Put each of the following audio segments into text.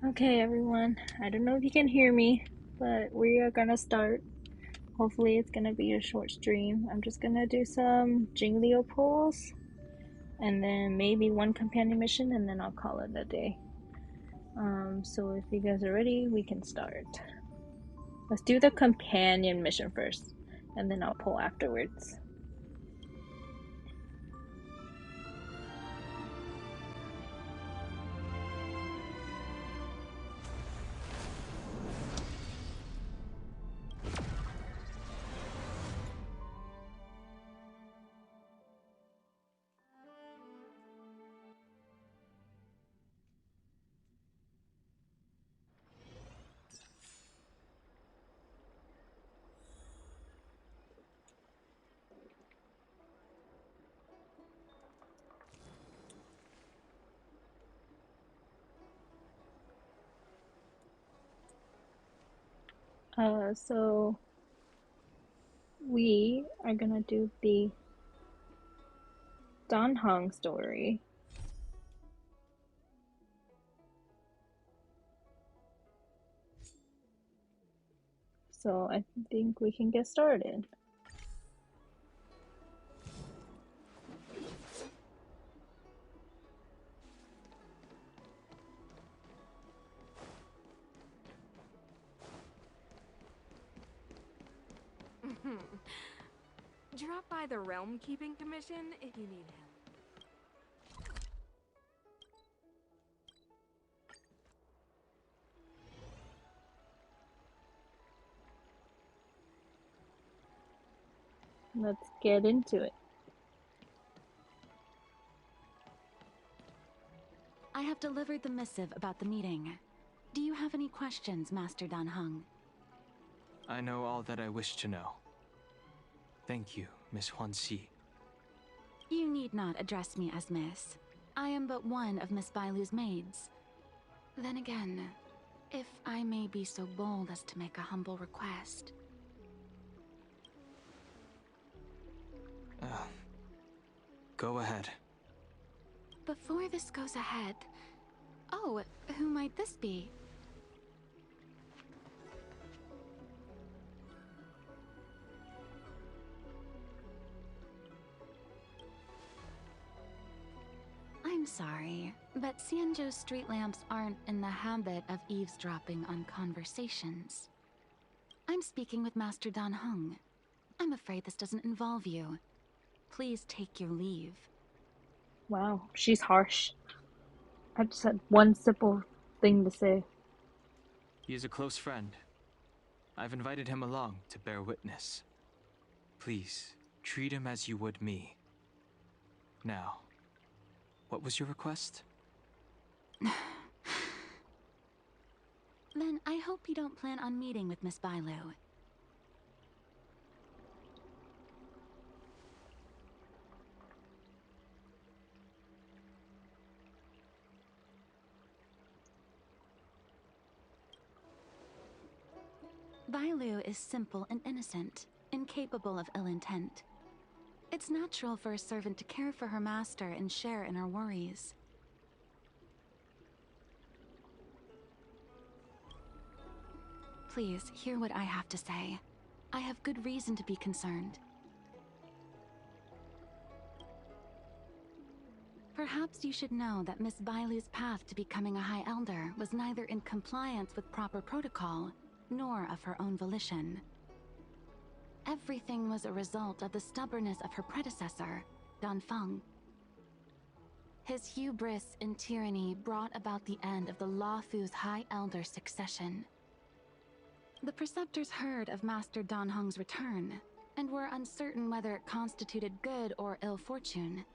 Okay, everyone. I don't know if you can hear me, but we are gonna start. Hopefully, it's gonna be a short stream. I'm just gonna do some Jingliu pulls and then maybe one companion mission, and then I'll call it a day. So if you guys are ready, we can start. Let's do the companion mission first, and then I'll pull afterwards. So we are gonna do the Dan Heng story. So I think we can get started. Drop by the Realm Keeping Commission if you need help. Let's get into it. I have delivered the missive about the meeting. Do you have any questions, Master Dan Heng? I know all that I wish to know. Thank you, Miss Huanxi. You need not address me as Miss. I am but one of Miss Bailu's maids. Then again, if I may be so bold as to make a humble request. Go ahead. Before this goes ahead... Oh, who might this be? I'm sorry, but Xianzhou's street lamps aren't in the habit of eavesdropping on conversations. I'm speaking with Master Dan Heng. I'm afraid this doesn't involve you. Please take your leave. Wow, she's harsh. I just had one simple thing to say. He is a close friend. I've invited him along to bear witness. Please, treat him as you would me. Now, what was your request? Then I hope you don't plan on meeting with Miss Bailu. Bailu is simple and innocent, incapable of ill intent. It's natural for a servant to care for her master and share in her worries. Please, hear what I have to say. I have good reason to be concerned. Perhaps you should know that Miss Bailu's path to becoming a High Elder was neither in compliance with proper protocol, nor of her own volition. Everything was a result of the stubbornness of her predecessor, Dan Feng. His hubris and tyranny brought about the end of the Luofu's High Elder succession. The Preceptors heard of Master Dan Heng's return, and were uncertain whether it constituted good or ill fortune.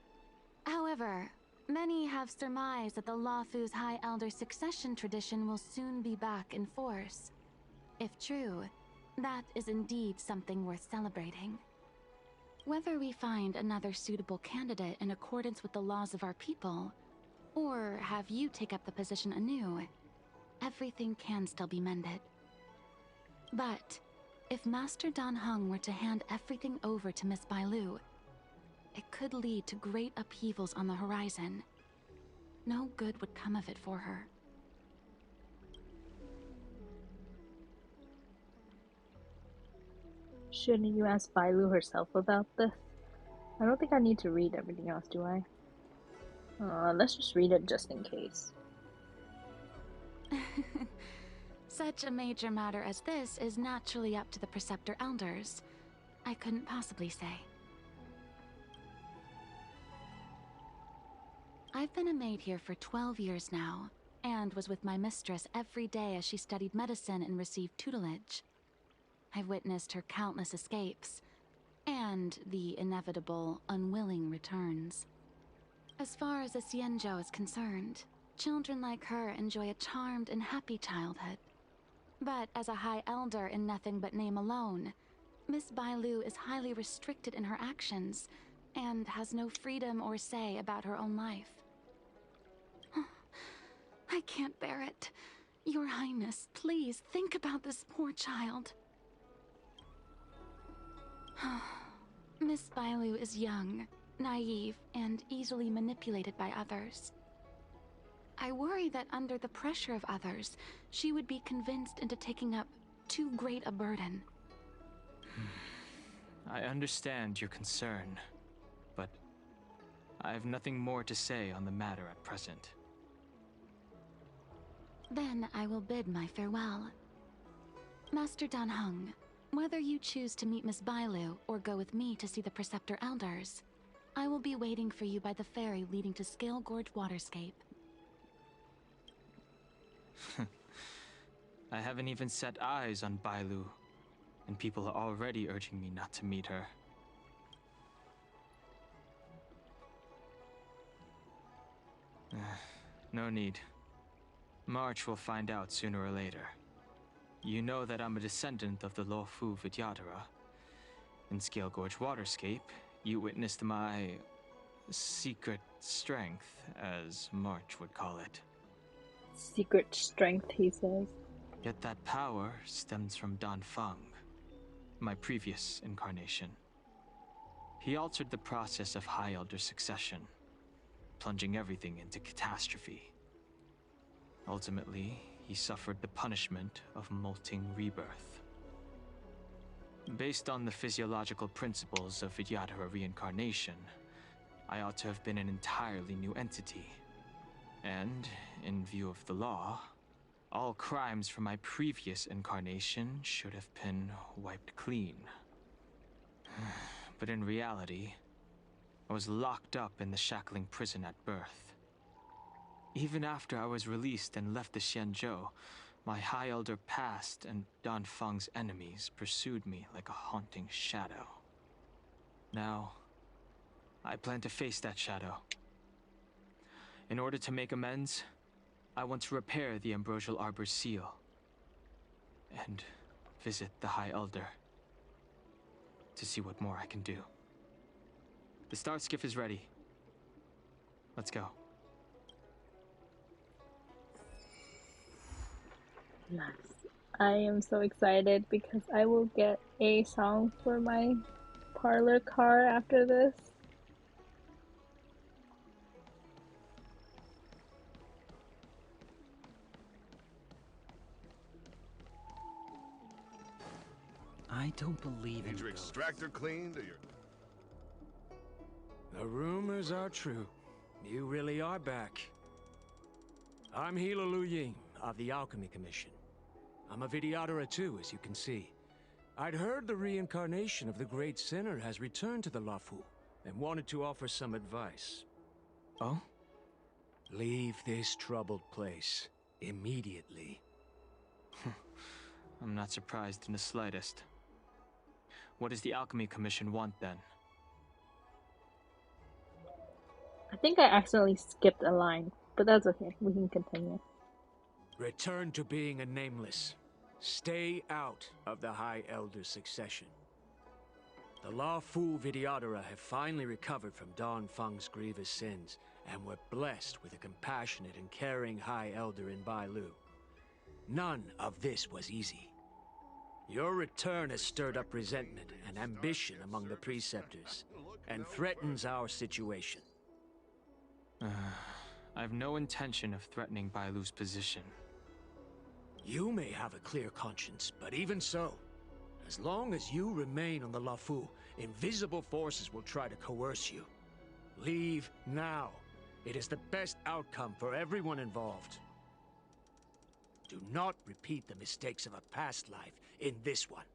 However, many have surmised that the Luofu's High Elder succession tradition will soon be back in force. If true, that is indeed something worth celebrating. Whether we find another suitable candidate in accordance with the laws of our people, or have you take up the position anew, everything can still be mended. But if Master Dan Heng were to hand everything over to Miss Bailu, it could lead to great upheavals on the horizon. No good would come of it for her. Shouldn't you ask Bailu herself about this? I don't think I need to read everything else, do I? Let's just read it just in case. Such a major matter as this is naturally up to the Preceptor Elders. I couldn't possibly say. I've been a maid here for 12 years now, and was with my mistress every day as she studied medicine and received tutelage. I've witnessed her countless escapes, and the inevitable, unwilling returns. As far as a Xianzhou is concerned, children like her enjoy a charmed and happy childhood. But as a High Elder in nothing but name alone, Miss Bailu is highly restricted in her actions, and has no freedom or say about her own life. I can't bear it. Your Highness, please think about this poor child. Miss Bailu is young, naive, and easily manipulated by others. I worry that under the pressure of others, she would be convinced into taking up too great a burden. I understand your concern, but I have nothing more to say on the matter at present. Then I will bid my farewell. Master Dan Heng, whether you choose to meet Miss Bailu or go with me to see the Preceptor Elders, I will be waiting for you by the ferry leading to Scale Gorge Waterscape. I haven't even set eyes on Bailu, and people are already urging me not to meet her. No need. March will find out sooner or later. You know that I'm a descendant of the Luofu Vidyadhara. In Scale Gorge Waterscape, you witnessed my secret strength, as March would call it. Secret strength, he says. Yet that power stems from Dan Feng, my previous incarnation. He altered the process of High Elder succession, plunging everything into catastrophe. Ultimately, he suffered the punishment of molting rebirth. Based on the physiological principles of Vidyadhara reincarnation, I ought to have been an entirely new entity. And, in view of the law, all crimes from my previous incarnation should have been wiped clean. But in reality, I was locked up in the shackling prison at birth. Even after I was released and left the Xianzhou, my High Elder past and Dan Feng's enemies pursued me like a haunting shadow. Now, I plan to face that shadow. In order to make amends, I want to repair the Ambrosial Arbor's seal and visit the High Elder to see what more I can do. The start skiff is ready. Let's go. Yes. I am so excited because I will get a song for my parlor car after this. I don't believe in Need your ghosts. extractor cleaned or your... The rumors are true. You really are back. I'm Hila Lu Ying of the Alchemy Commission. I'm a Vidyadhara too, as you can see. I'd heard the reincarnation of the Great Sinner has returned to the Luofu, and wanted to offer some advice. Oh? Leave this troubled place immediately. I'm not surprised in the slightest. What does the Alchemy Commission want then? I think I accidentally skipped a line, but that's okay. We can continue. Return to being a nameless. Stay out of the High Elder succession. The Luofu Vidyadhara have finally recovered from Dan Feng's grievous sins, and were blessed with a compassionate and caring High Elder in Bailu. None of this was easy. Your return has stirred up resentment and ambition among the Preceptors, and threatens our situation. I have no intention of threatening Bailu's position. You may have a clear conscience, but even so, As long as you remain on the Lafu, invisible forces will try to coerce you. Leave now. It is the best outcome for everyone involved. Do not repeat the mistakes of a past life in this one.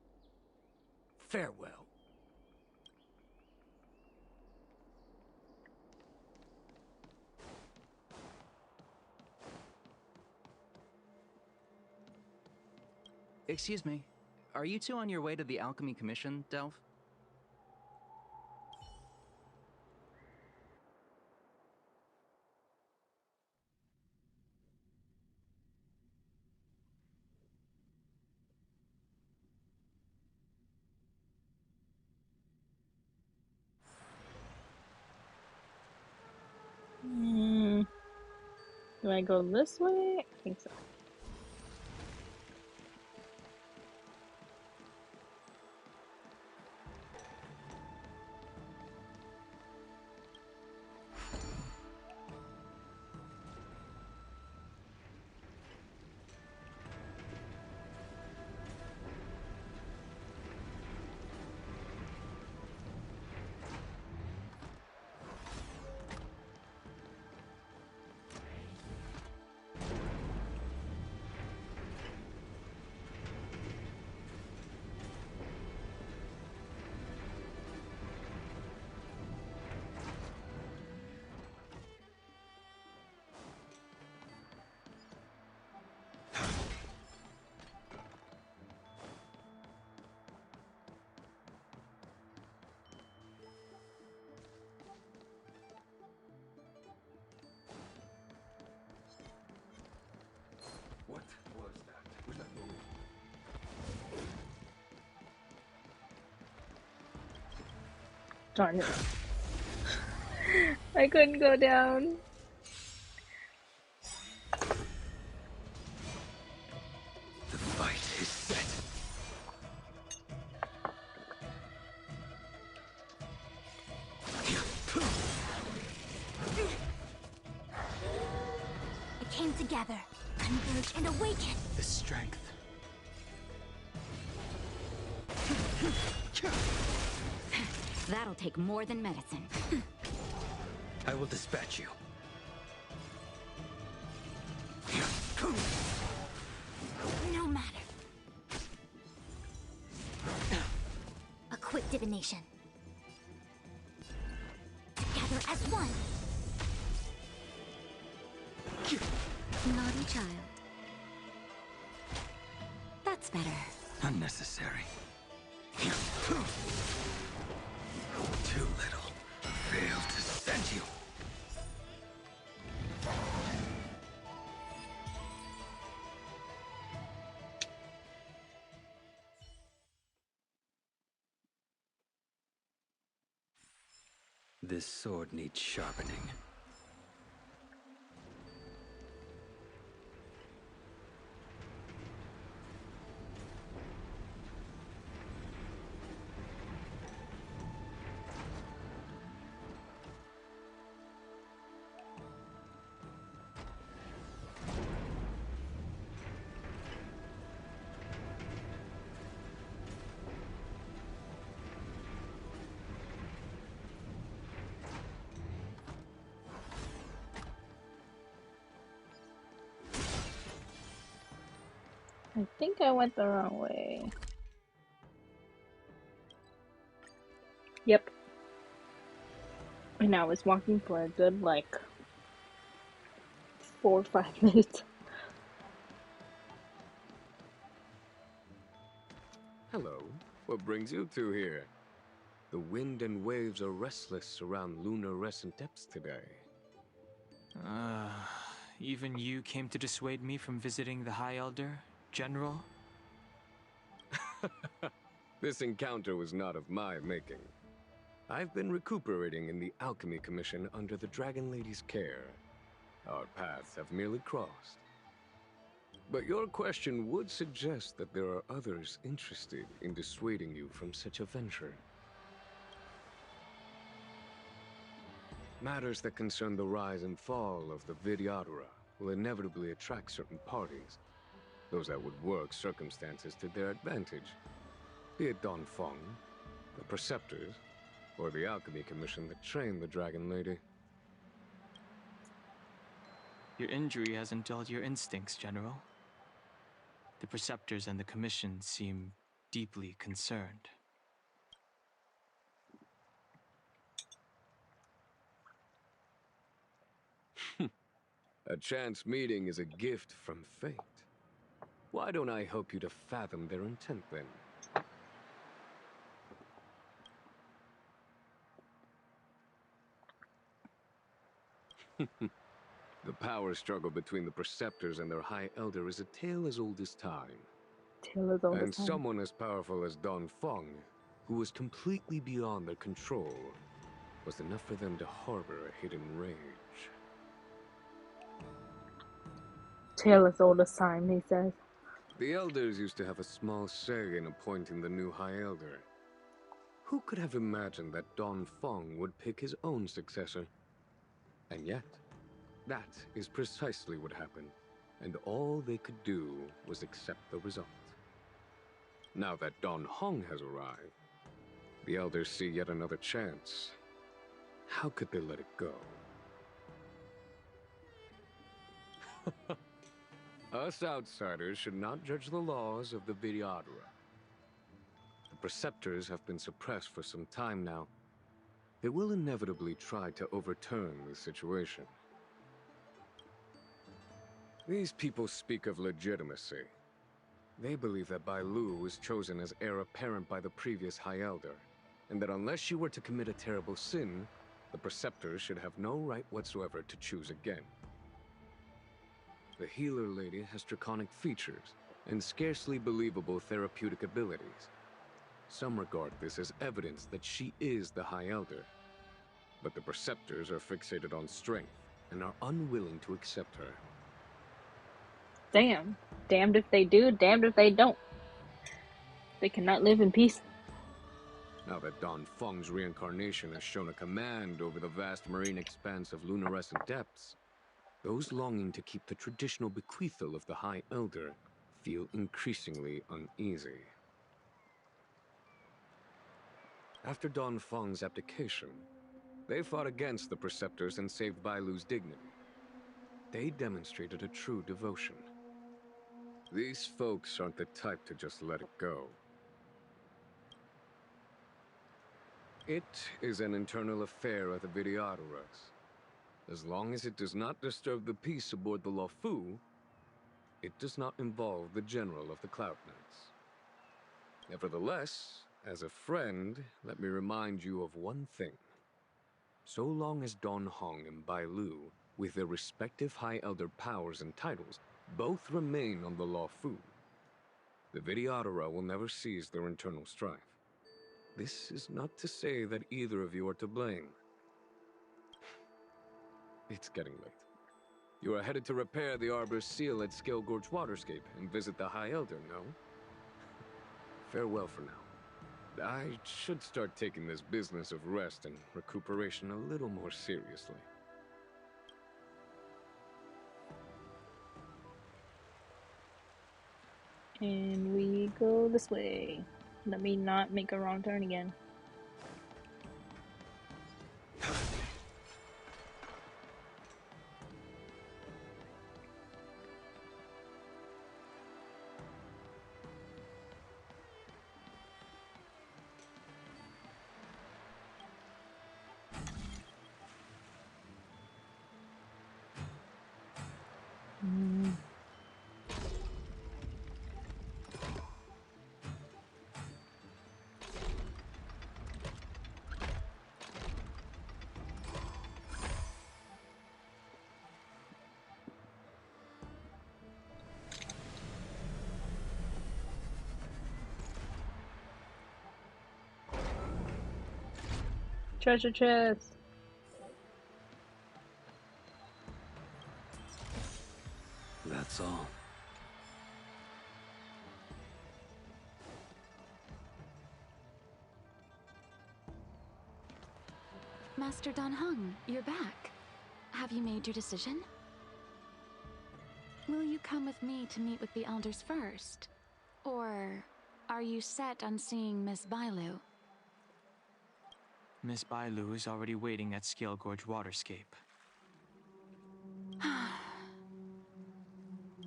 Farewell. Excuse me. Are you two on your way to the Alchemy Commission, Delph? Do I go this way? I think so. What was that? Was that moving? Darn it. I couldn't go down. The fight is set. It came together, converge and awaken. The strength. That'll take more than medicine. I will dispatch you. No matter. A quick divination. Together as one. Naughty child. That's better. Unnecessary. Too little. Failed to send you. This sword needs sharpening. I think I went the wrong way. Yep. And I was walking for a good, like, 4 or 5 minutes. Hello. What brings you two here? The wind and waves are restless around lunar-rescent depths today. Even you came to dissuade me from visiting the High Elder, General? This encounter was not of my making. I've been recuperating in the Alchemy Commission under the Dragon Lady's care. Our paths have merely crossed. But your question would suggest that there are others interested in dissuading you from such a venture. Matters that concern the rise and fall of the Vidyadhara will inevitably attract certain parties, those that would work circumstances to their advantage. Be it Don Fong, the Preceptors, or the Alchemy Commission that trained the Dragon Lady. Your injury hasn't dulled your instincts, General. The Preceptors and the Commission seem deeply concerned. A chance meeting is a gift from fate. Why don't I help you to fathom their intent, then? The power struggle between the Preceptors and their High Elder is a tale as old as time. Tale as old as And time. someone as powerful as Don Fong, who was completely beyond their control, was enough for them to harbor a hidden rage. Tale as old as time, he says. The Elders used to have a small say in appointing the new High Elder. Who could have imagined that Don Fong would pick his own successor? And yet, that is precisely what happened, and all they could do was accept the result. Now that Don Hong has arrived, the Elders see yet another chance. How could they let it go? Us outsiders should not judge the laws of the Vidyadhara. The Preceptors have been suppressed for some time now. They will inevitably try to overturn the situation. These people speak of legitimacy. They believe that Bai Lu was chosen as heir apparent by the previous High Elder, and that unless you were to commit a terrible sin, the Preceptors should have no right whatsoever to choose again. The Healer Lady has draconic features and scarcely believable therapeutic abilities. Some regard this as evidence that she is the High Elder, but the Preceptors are fixated on strength and are unwilling to accept her. Damn. Damned if they do, damned if they don't. They cannot live in peace. Now that Don Fong's reincarnation has shown a command over the vast marine expanse of luminescent depths, those longing to keep the traditional bequeathal of the High Elder feel increasingly uneasy. After Don Fong's abdication, they fought against the Preceptors and saved Bai Lu's dignity. They demonstrated a true devotion. These folks aren't the type to just let it go. It is an internal affair of the Vidyadharas. As long as it does not disturb the peace aboard the Luofu, it does not involve the General of the Cloud Knights. Nevertheless, as a friend, let me remind you of one thing. So long as Don Hong and Bai Lu, with their respective High Elder powers and titles, both remain on the Luofu, the Vidyadhara will never cease their internal strife. This is not to say that either of you are to blame. It's getting late. You are headed to repair the Arbor's seal at Scale Gorge Waterscape and visit the High Elder, no? Farewell for now. I should start taking this business of rest and recuperation a little more seriously. And we go this way. Let me not make a wrong turn again. Treasure chest. That's all. Master Don Hung, you're back. Have you made your decision? Will you come with me to meet with the elders first? Or Are you set on seeing Miss Bailu? Miss Bailu is already waiting at Scale Gorge Waterscape.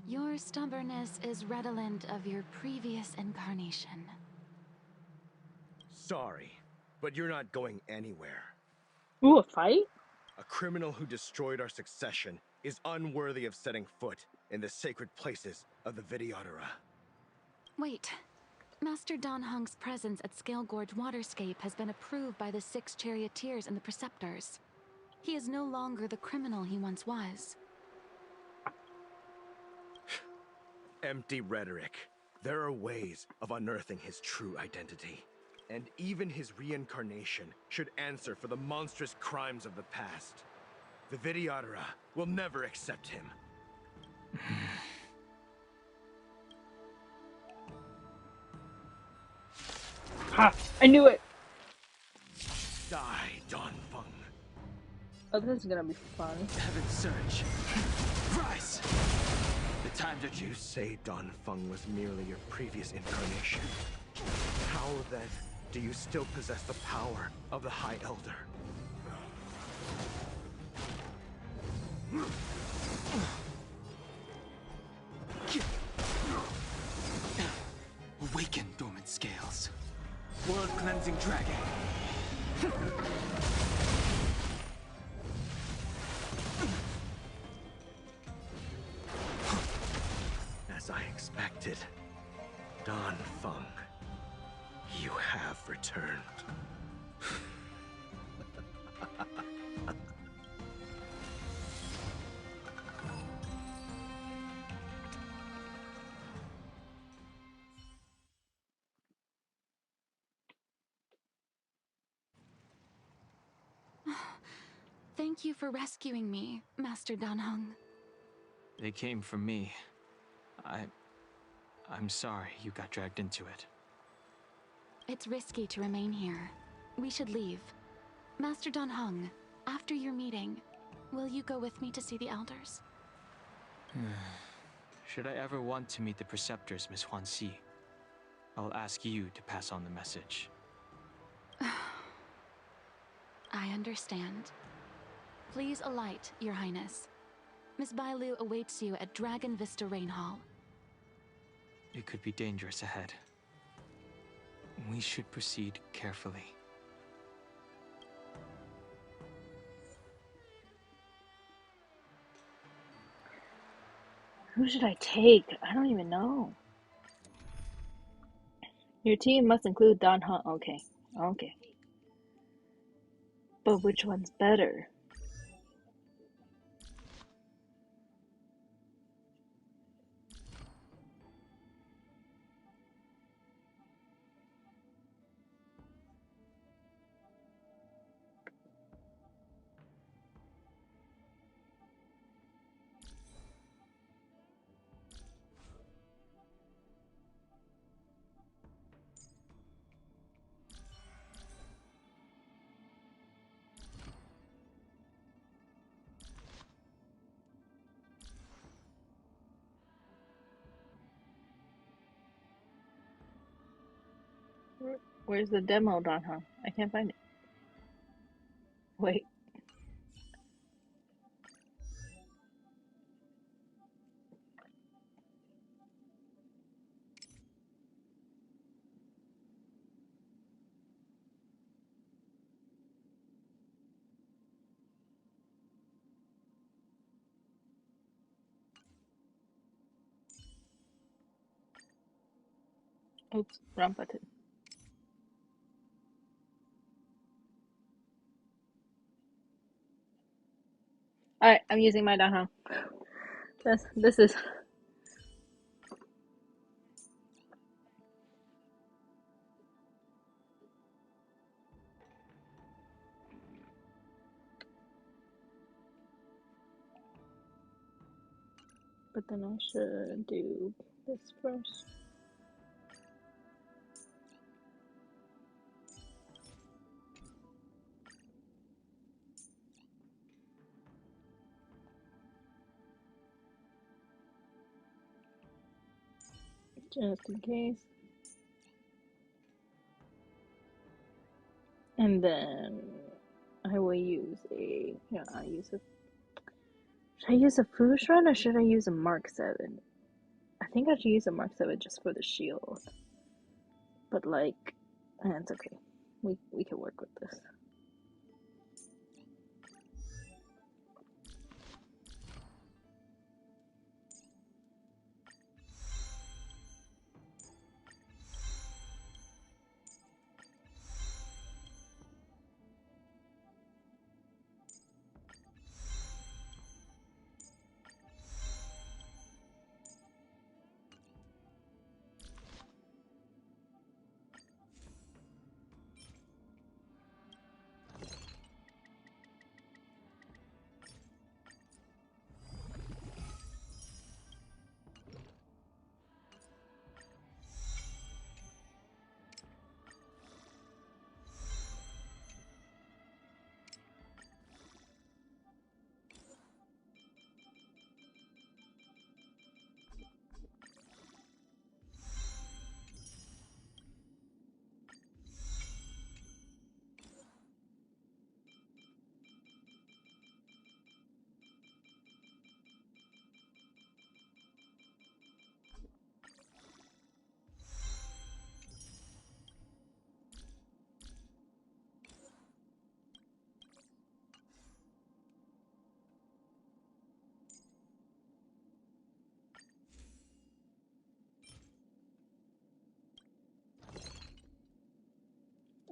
Your stubbornness is redolent of your previous incarnation. Sorry, but you're not going anywhere. Ooh, a fight? A criminal who destroyed our succession is unworthy of setting foot in the sacred places of the Videodora. Wait. Master Dan Heng's presence at Scale Gorge Waterscape has been approved by the 6 charioteers and the preceptors. He is no longer the criminal he once was. Empty rhetoric. There are ways of unearthing his true identity. And even his reincarnation should answer for the monstrous crimes of the past. The Videodora will never accept him. Ha! I knew it! Die, Don Feng. Oh, this is gonna be fun. Heaven surge. Rise! The times are You juice. say Don Feng was merely your previous incarnation. How then do you still possess the power of the High Elder? Awaken, dormant scales. World-cleansing dragon. As I expected, Don Feng, you have returned. Thank you for rescuing me, Master Dan Heng. They came for me. I'm sorry you got dragged into it. It's risky to remain here. We should leave. Master Dan Heng, after your meeting, will you go with me to see the elders? Should I ever want to meet the preceptors, Miss Huanxi, I'll ask you to pass on the message. I understand. Please alight, Your Highness. Miss Bailu awaits you at Dragon Vista Rain Hall. It could be dangerous ahead. We should proceed carefully. Who should I take? I don't even know. Your team must include Don Hunt. Okay. Okay. But which one's better? Where's the demo, Don Hunt? I can't find it. Wait. Oops, wrong button. Alright, I'm using my Don Hunt. This is... But then I should do this first. Just in case. And then I will use a, yeah, should I use a Foosh run or should I use a Mark 7? I think I should use a Mark 7 just for the shield. But like, it's okay. We can work with this.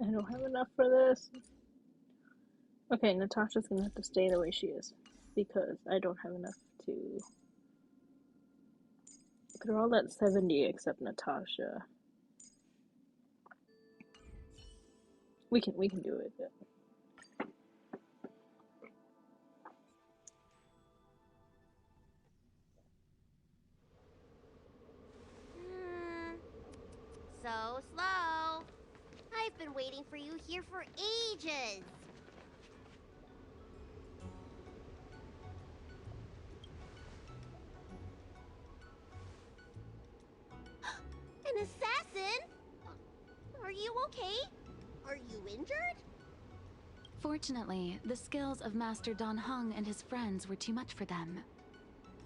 I don't have enough for this. Okay, Natasha's gonna have to stay the way she is because I don't have enough to. They're all at 70 except Natasha. We can do it. So slow. I've been waiting for you here for ages. An assassin? Are you okay? Are you injured? Fortunately, the skills of Master Dan Heng and his friends were too much for them.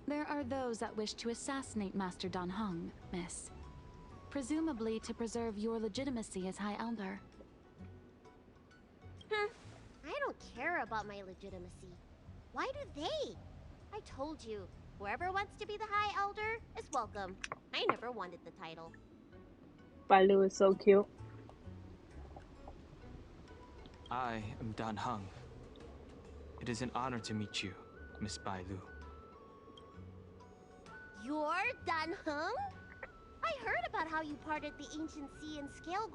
There are those that wish to assassinate Master Dan Heng, miss. Presumably to preserve your legitimacy as High Elder. I don't care about my legitimacy. Why do they? I told you, whoever wants to be the High Elder is welcome. I never wanted the title. Bailu is so cute. I am Dan Heng. It is an honor to meet you, Miss Bailu. You're Dan Heng? I heard about how you parted the ancient sea and Scale